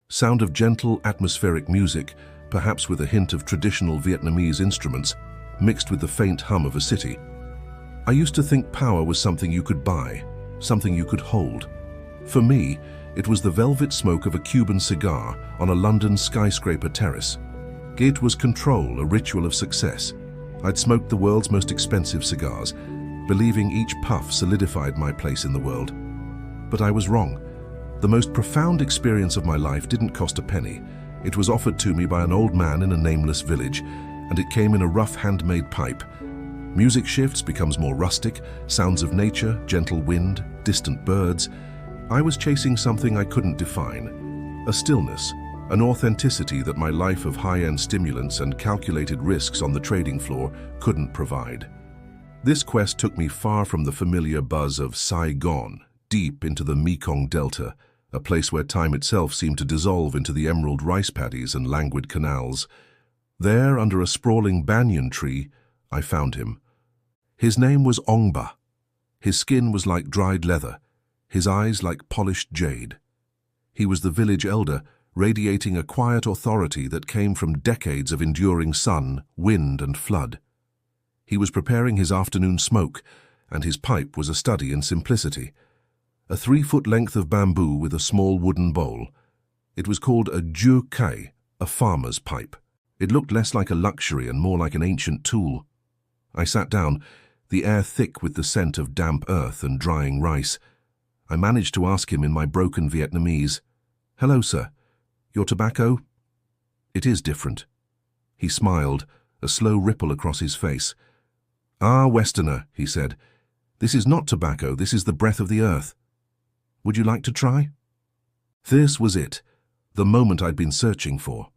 Sound of gentle, atmospheric music, perhaps with a hint of traditional Vietnamese instruments, mixed with the faint hum of a city. I used to think power was something you could buy, something you could hold. For me, it was the velvet smoke of a Cuban cigar on a London skyscraper terrace. It was control, a ritual of success. I'd smoked the world's most expensive cigars, believing each puff solidified my place in the world. But I was wrong. The most profound experience of my life didn't cost a penny. It was offered to me by an old man in a nameless village, and it came in a rough handmade pipe. Music shifts, becomes more rustic, sounds of nature, gentle wind, distant birds. I was chasing something I couldn't define. A stillness, an authenticity that my life of high-end stimulants and calculated risks on the trading floor couldn't provide. This quest took me far from the familiar buzz of Saigon, deep into the Mekong Delta, a place where time itself seemed to dissolve into the emerald rice paddies and languid canals. There, under a sprawling banyan tree, I found him. His name was Ong Ba. His skin was like dried leather, his eyes like polished jade. He was the village elder, radiating a quiet authority that came from decades of enduring sun, wind, and flood. He was preparing his afternoon smoke, and his pipe was a study in simplicity. A 3-foot length of bamboo with a small wooden bowl. It was called a điếu cày, a farmer's pipe. It looked less like a luxury and more like an ancient tool. I sat down, the air thick with the scent of damp earth and drying rice. I managed to ask him in my broken Vietnamese, "Hello, sir. Your tobacco?" "It is different." He smiled, a slow ripple across his face. "Ah, Westerner," he said. "This is not tobacco, this is the breath of the earth. Would you like to try?" This was it, the moment I'd been searching for.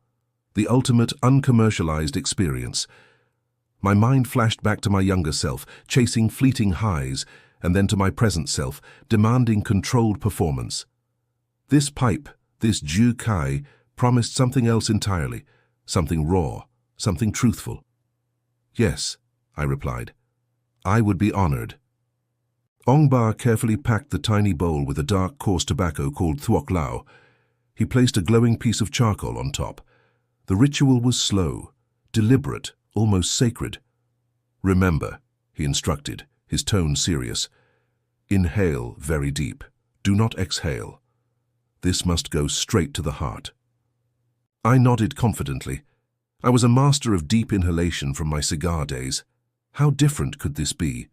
The ultimate uncommercialized experience. My mind flashed back to my younger self, chasing fleeting highs, and then to my present self, demanding controlled performance. This pipe, this điếu cày, promised something else entirely, something raw, something truthful. "Yes," I replied. "I would be honored." Ong Ba carefully packed the tiny bowl with a dark, coarse tobacco called thuốc. He placed a glowing piece of charcoal on top. The ritual was slow, deliberate, almost sacred. "Remember," he instructed, his tone serious. "Inhale very deep. Do not exhale. This must go straight to the heart." I nodded confidently. I was a master of deep inhalation from my cigar days. How different could this be?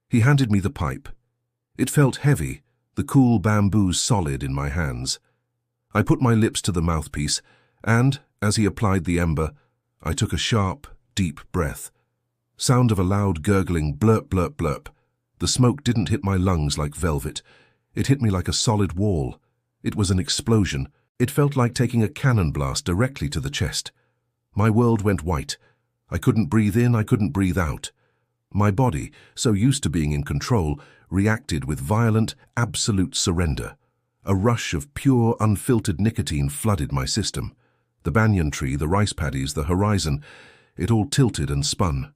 He handed me the pipe. It felt heavy, the cool bamboo solid in my hands. I put my lips to the mouthpiece, and, as he applied the ember, I took a sharp, deep breath. Sound of a loud gurgling blurp, blurp, blurp. The smoke didn't hit my lungs like velvet. It hit me like a solid wall. It was an explosion. It felt like taking a cannon blast directly to the chest. My world went white. I couldn't breathe in, I couldn't breathe out. My body, so used to being in control, reacted with violent, absolute surrender. A rush of pure, unfiltered nicotine flooded my system. The banyan tree, the rice paddies, the horizon, it all tilted and spun.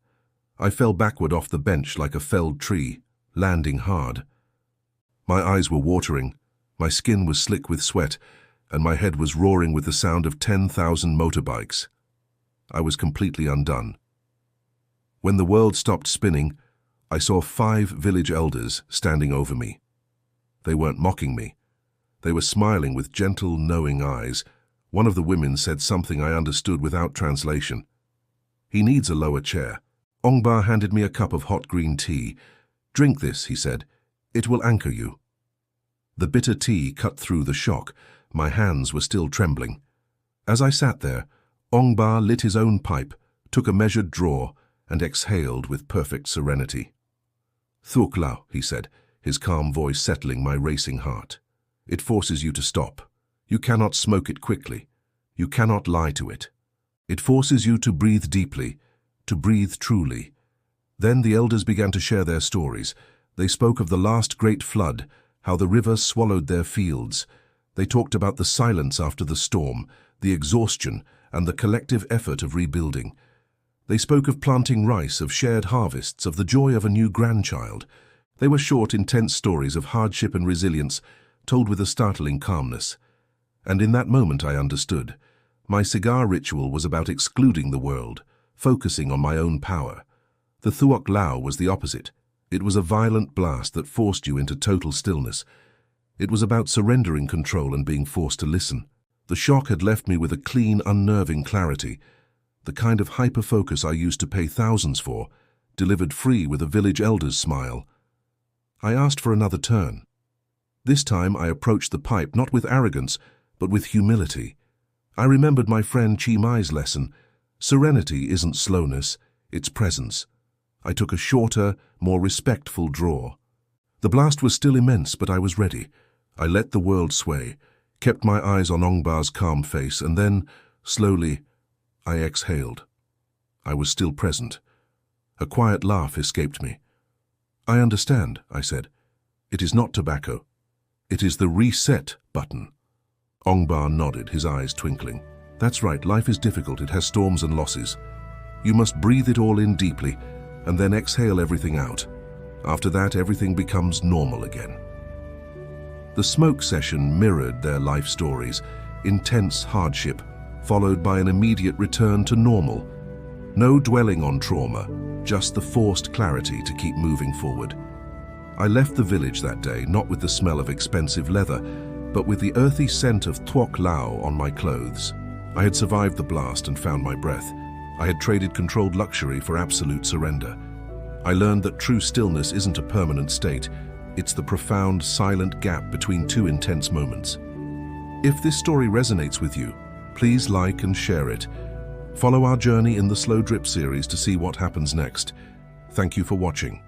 I fell backward off the bench like a felled tree, landing hard. My eyes were watering, my skin was slick with sweat, and my head was roaring with the sound of 10,000 motorbikes. I was completely undone. When the world stopped spinning, I saw 5 village elders standing over me. They weren't mocking me. They were smiling with gentle, knowing eyes. One of the women said something I understood without translation. "He needs a lower chair." Ong Ba handed me a cup of hot green tea. "Drink this," he said. "It will anchor you." The bitter tea cut through the shock. My hands were still trembling. As I sat there, Ong Ba lit his own pipe, took a measured draw, and exhaled with perfect serenity. "Thuốc," he said, his calm voice settling my racing heart. "It forces you to stop. You cannot smoke it quickly. You cannot lie to it. It forces you to breathe deeply, to breathe truly." Then the elders began to share their stories. They spoke of the last great flood, how the river swallowed their fields. They talked about the silence after the storm, the exhaustion, and the collective effort of rebuilding. They spoke of planting rice, of shared harvests, of the joy of a new grandchild. They were short, intense stories of hardship and resilience, told with a startling calmness. And in that moment I understood. My cigar ritual was about excluding the world, focusing on my own power. The thuốc lao was the opposite. It was a violent blast that forced you into total stillness. It was about surrendering control and being forced to listen. The shock had left me with a clean, unnerving clarity, the kind of hyper-focus I used to pay thousands for, delivered free with a village elder's smile. I asked for another turn. This time I approached the pipe not with arrogance, but with humility. I remembered my friend Chi Mai's lesson. Serenity isn't slowness, it's presence. I took a shorter, more respectful draw. The blast was still immense, but I was ready. I let the world sway, kept my eyes on Ong Ba's calm face, and then, slowly, I exhaled. I was still present. A quiet laugh escaped me. "I understand," I said. "It is not tobacco. It is the reset button." Ong Ba nodded, his eyes twinkling. "That's right, life is difficult, it has storms and losses. You must breathe it all in deeply, and then exhale everything out. After that, everything becomes normal again." The smoke session mirrored their life stories, intense hardship, followed by an immediate return to normal. No dwelling on trauma, just the forced clarity to keep moving forward. I left the village that day, not with the smell of expensive leather, but with the earthy scent of thuốc lao on my clothes. I had survived the blast and found my breath. I had traded controlled luxury for absolute surrender. I learned that true stillness isn't a permanent state. It's the profound, silent gap between two intense moments. If this story resonates with you, please like and share it. Follow our journey in the Slow Drip series to see what happens next. Thank you for watching.